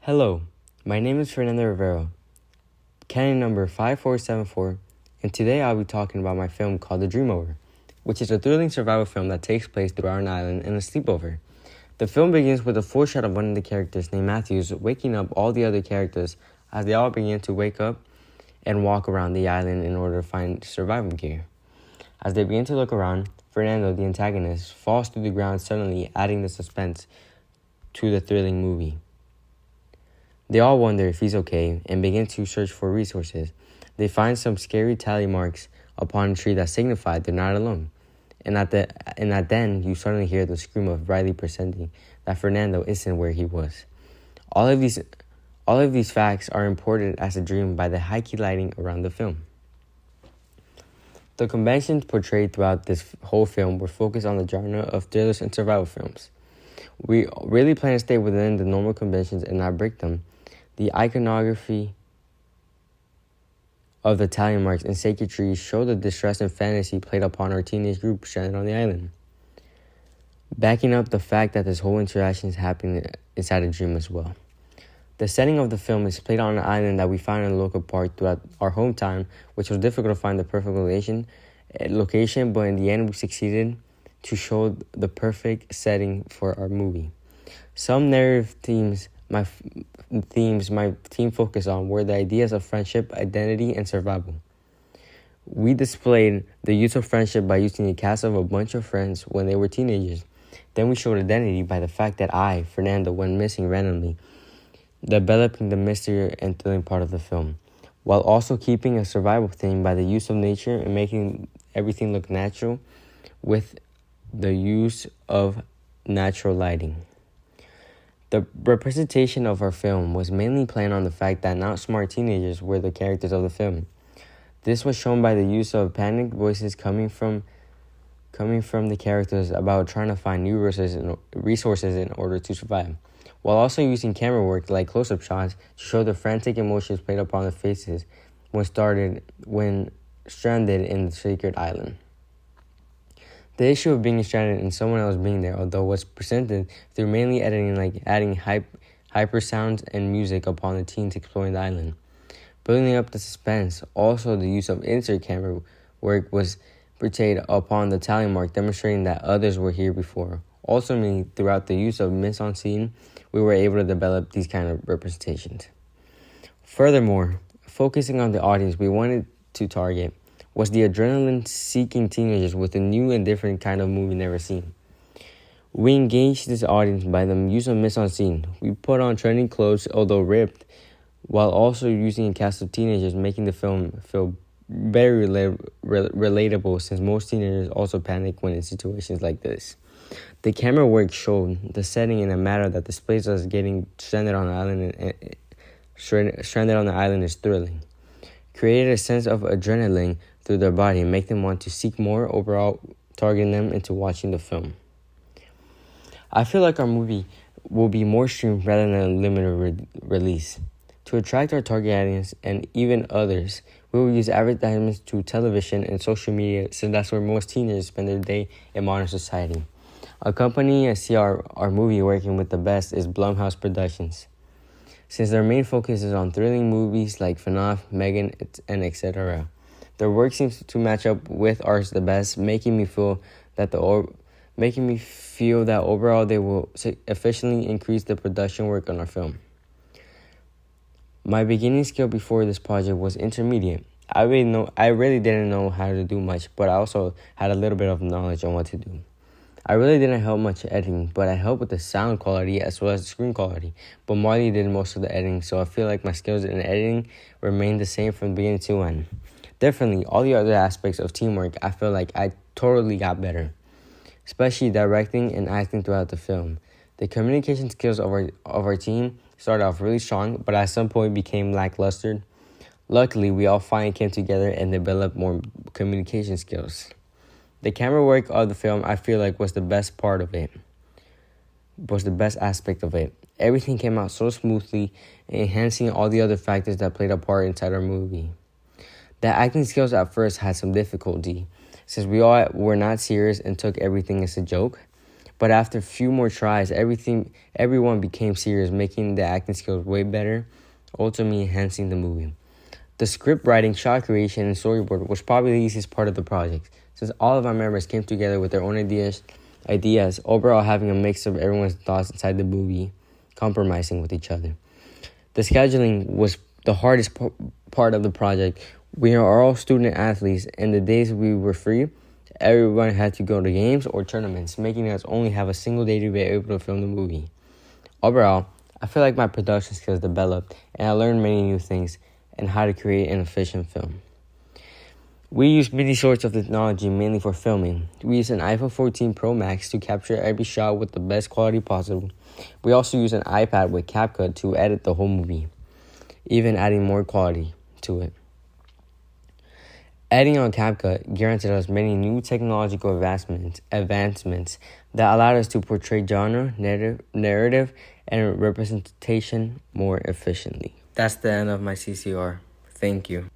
Hello, my name is Fernando Rivera, canon number 5474, and today I'll be talking about my film called DreamOver, which is a thrilling survival film that takes place throughout an island in a sleepover. The film begins with a full shot of one of the characters named Matthews waking up all the other characters as they all begin to wake up and walk around the island in order to find survival gear. As they begin to look around, Fernando, the antagonist, falls to the ground suddenly, adding the suspense to the thrilling movie. They all wonder if he's okay and begin to search for resources. They find some scary tally marks upon a tree that signify they're not alone. And at then, you suddenly hear the scream of Riley pretending that Fernando isn't where he was. All of these facts are imported as a dream by the high-key lighting around the film. The conventions portrayed throughout this whole film were focused on the genre of thrillers and survival films. We really plan to stay within the normal conventions and not break them. The iconography of the tally marks and sacred trees show the distress and fantasy played upon our teenage group stranded on the island, backing up the fact that this whole interaction is happening inside a dream as well. The setting of the film is played on an island that we found in a local park throughout our hometown, which was difficult to find the perfect location, but in the end we succeeded to show the perfect setting for our movie. Some narrative themes my team focused on were the ideas of friendship, identity, and survival. We displayed the use of friendship by using a cast of a bunch of friends when they were teenagers. Then we showed identity by the fact that I, Fernando, went missing randomly, developing the mystery and thrilling part of the film, while also keeping a survival theme by the use of nature and making everything look natural with the use of natural lighting. The representation of our film was mainly planned on the fact that not smart teenagers were the characters of the film. This was shown by the use of panicked voices coming from the characters about trying to find new resources in order to survive, while also using camera work like close-up shots to show the frantic emotions played upon the faces when stranded in the sacred island. The issue of being stranded and someone else being there, although was presented through mainly editing like adding hyper sounds and music upon the teens exploring the island, building up the suspense. Also, the use of insert camera work was portrayed upon the tally mark, demonstrating that others were here before. Ultimately, throughout the use of mise-en-scene, we were able to develop these kind of representations. Furthermore, focusing on the audience we wanted to target was the adrenaline-seeking teenagers with a new and different kind of movie never seen. We engaged this audience by the use of mise-en-scene. We put on trending clothes, although ripped, while also using a cast of teenagers, making the film feel very relatable since most teenagers also panic when in situations like this. The camera work showed the setting in a manner that displays us getting stranded on the island is thrilling. Created a sense of adrenaline through their body and make them want to seek more, overall targeting them into watching the film. I feel like our movie will be more streamed rather than a limited release. To attract our target audience and even others, we will use advertisements to television and social media since that's where most teenagers spend their day in modern society. A company I see our movie working with the best is Blumhouse Productions, since their main focus is on thrilling movies like FNAF, Megan, and etc. Their work seems to match up with ours the best, making me feel that overall they will efficiently increase the production work on our film. My beginning skill before this project was intermediate. I really didn't know how to do much, but I also had a little bit of knowledge on what to do. I really didn't help much editing, but I helped with the sound quality as well as the screen quality. But Marley did most of the editing, so I feel like my skills in editing remained the same from beginning to end. Definitely, all the other aspects of teamwork, I feel like I totally got better, especially directing and acting throughout the film. The communication skills of our team started off really strong, but at some point became lackluster. Luckily, we all finally came together and developed more communication skills. The camera work of the film, I feel like, was the best aspect of it. Everything came out so smoothly, enhancing all the other factors that played a part inside our movie. The acting skills at first had some difficulty, since we all were not serious and took everything as a joke. But after a few more tries, everyone became serious, making the acting skills way better, ultimately enhancing the movie. The script writing, shot creation, and storyboard was probably the easiest part of the project, since all of our members came together with their own ideas, overall having a mix of everyone's thoughts inside the movie, compromising with each other. The scheduling was the hardest part of the project. We are all student athletes, and the days we were free, everyone had to go to games or tournaments, making us only have a single day to be able to film the movie. Overall, I feel like my production skills developed, and I learned many new things and how to create an efficient film. We use many sorts of technology mainly for filming. We use an iPhone 14 Pro Max to capture every shot with the best quality possible. We also use an iPad with CapCut to edit the whole movie, even adding more quality to it. Editing on CapCut granted us many new technological advancements that allowed us to portray genre, narrative, and representation more efficiently. That's the end of my CCR. Thank you.